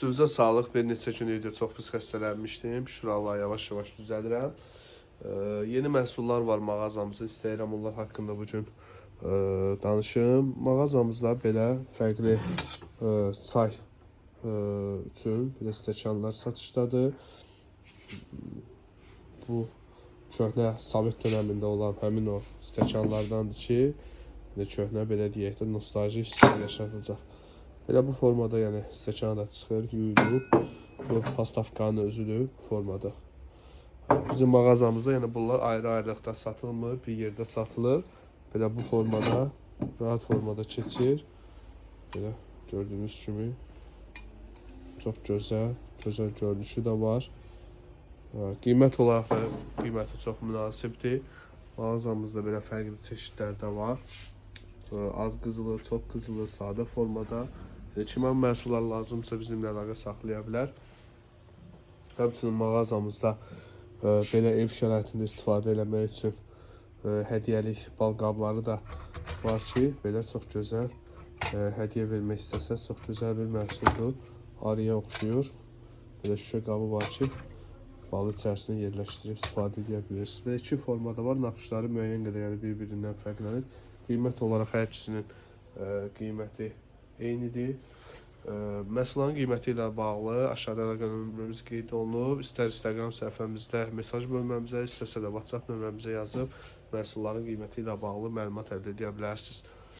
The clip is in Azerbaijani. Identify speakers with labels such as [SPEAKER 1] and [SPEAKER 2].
[SPEAKER 1] Üstünüzə sağlıq. Bir neçə gün idi, çox pis xəstələnmişdim. Şükür Allah, yavaş-yavaş düzəlirəm. Yeni məhsullar var mağazamızda. İstəyirəm onlar haqqında bugün danışım. Mağazamızda belə fərqli çay üçün belə stəkanlar satışdadır. Bu köhnə Sovet dönəmində olan həmin o stəkanlardandır ki, köhnə belə deyək də nostalji hissi yaşadacaq. Belə bu formada, yəni stəkan da çıxır, yuyulub. Bu pastavkanın özüdür bu formada. Bizim mağazamızda yəni bunlar ayrı-ayrılıqda satılmır, bir yerdə satılır. Belə bu formada, rahat formada keçir. Belə gördüyünüz kimi çox gözəl görünüşü də var. Qiymət olaraq da qiyməti çox münasibdir. Mağazamızda belə fərqli çeşidlər də var. Az qızılı, çox qızılı, sadə formada. Kimə məhsullar lazımsa bizimlə əlaqə saxlaya bilər. Həmçinin mağazamızda belə ev şəraitində istifadə eləmək üçün hədiyyəlik bal qabları da var ki, belə çox gözəl hədiyyə vermək istəsəz, çox gözəl bir məhsuldur. Arıya oxşuyur. Belə şüşə qabı var ki, balı içərisinə yerləşdirib istifadə edə bilirsiniz. Belə iki formada var, naxışları müəyyən qədər yəni bir-birindən fərqlənir. Qiymət olaraq hər ikisinin qiyməti eynidir. Məhsulların qiyməti ilə bağlı aşağıda əlaqə nömrəmiz qeyd olunub. İstər Instagram səhifəmizdə mesaj bölməmizə, istərsə də WhatsApp nömrəmizə yazıb məhsulların qiyməti ilə bağlı məlumat əldə edə bilərsiniz.